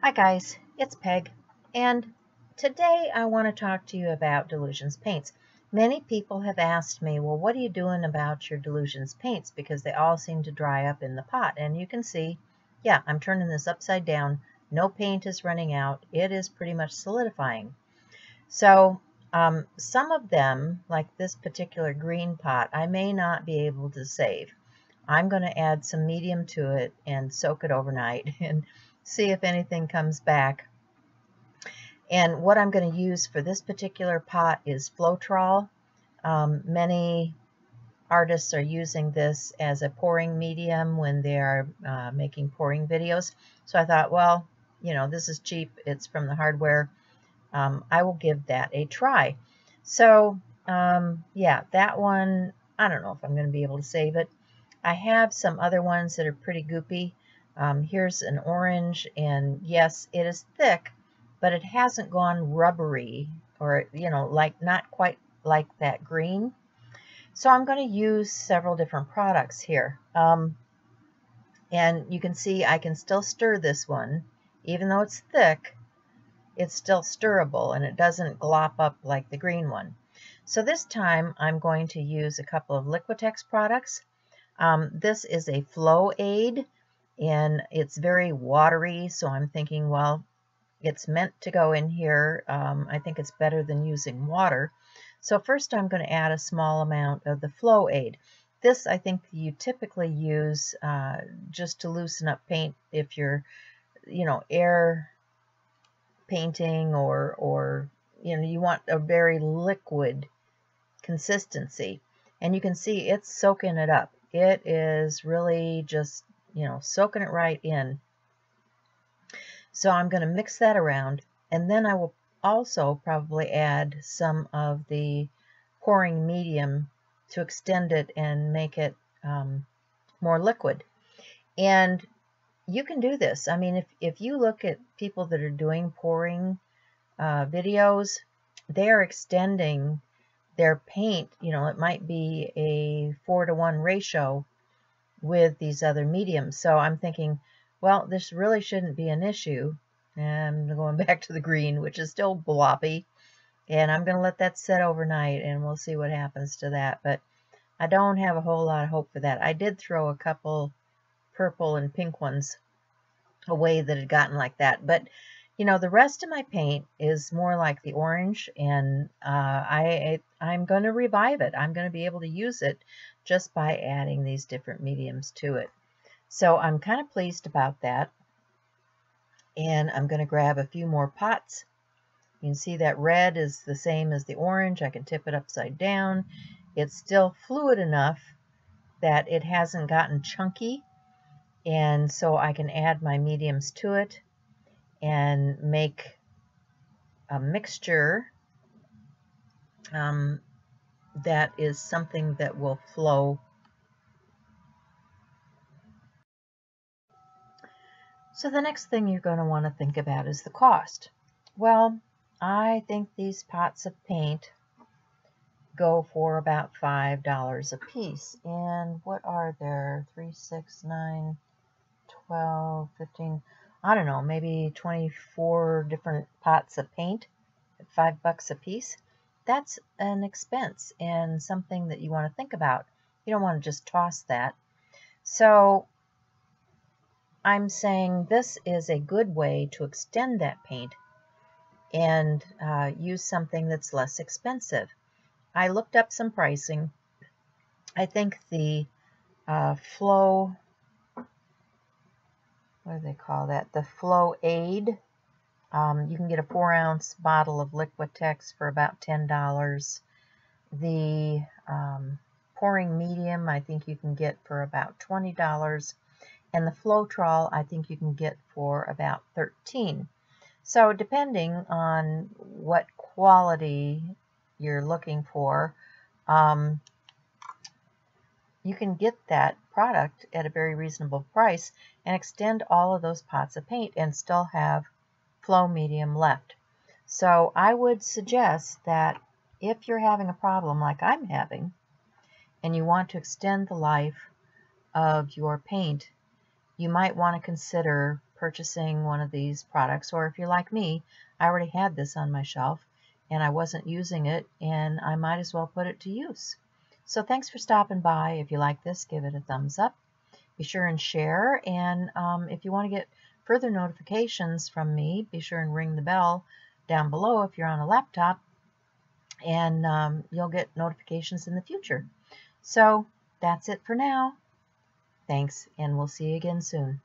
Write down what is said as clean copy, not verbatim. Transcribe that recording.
Hi guys, it's Peg, and today I want to talk to you about Dylusions paints. Many people have asked me, well, what are you doing about your Dylusions paints, because they all seem to dry up in the pot. And you can see, yeah, I'm turning this upside down. No paint is running out. It is pretty much solidifying. So some of them, like this particular green pot, I may not be able to save. I'm going to add some medium to it and soak it overnight and see if anything comes back. And what I'm going to use for this particular pot is Floetrol. Many artists are using this as a pouring medium when they are making pouring videos. So I thought, well, you know, this is cheap. It's from the hardware. I will give that a try. So yeah, that one, I don't know if I'm going to be able to save it. I have some other ones that are pretty goopy. Here's an orange, and yes, it is thick, but it hasn't gone rubbery, or, you know, like not quite like that green. So I'm going to use several different products here. And you can see I can still stir this one. Even though it's thick, it's still stirrable, and it doesn't glop up like the green one. So this time I'm going to use a couple of Liquitex products. This is a flow aid, and it's very watery, so I'm thinking, well, it's meant to go in here. I think it's better than using water. So first I'm going to add a small amount of the flow aid. This I think you typically use just to loosen up paint if you're, you know, air painting, or you know, you want a very liquid consistency. And you can see it's soaking it up. It is really just, you know, soaking it right in. So I'm going to mix that around, and then I will also probably add some of the pouring medium to extend it and make it more liquid. And you can do this. I mean, if you look at people that are doing pouring videos, they are extending their paint. You know, it might be a 4-to-1 ratio with these other mediums. So I'm thinking, well, this really shouldn't be an issue. And I'm going back to the green, which is still bloppy. And I'm going to let that set overnight, and we'll see what happens to that. But I don't have a whole lot of hope for that. I did throw a couple purple and pink ones away that had gotten like that. But, you know, the rest of my paint is more like the orange, and I'm going to revive it. I'm going to be able to use it just by adding these different mediums to it. So I'm kind of pleased about that. And I'm going to grab a few more pots. You can see that red is the same as the orange. I can tip it upside down. It's still fluid enough that it hasn't gotten chunky, and so I can add my mediums to it and make a mixture that is something that will flow. So the next thing you're going to want to think about is the cost. Well, I think these pots of paint go for about $5 a piece. And what are there? 3, 6, 9, 12, 15, I don't know, maybe 24 different pots of paint at $5 a piece. That's an expense and something that you want to think about. You don't want to just toss that. So I'm saying this is a good way to extend that paint and use something that's less expensive. I looked up some pricing. I think the Flow, what do they call that? The Flow Aid. You can get a 4-ounce bottle of Liquitex for about $10. The pouring medium, I think you can get for about $20. And the Floetrol, I think you can get for about $13. So depending on what quality you're looking for, you can get that product at a very reasonable price and extend all of those pots of paint and still have flow medium left. So I would suggest that if you're having a problem like I'm having, and you want to extend the life of your paint, you might want to consider purchasing one of these products, or if you're like me, I already had this on my shelf and I wasn't using it, and I might as well put it to use. So thanks for stopping by. If you like this, give it a thumbs up. Be sure and share, and if you want to get further notifications from me, be sure and ring the bell down below if you're on a laptop, and you'll get notifications in the future. So that's it for now. Thanks, and we'll see you again soon.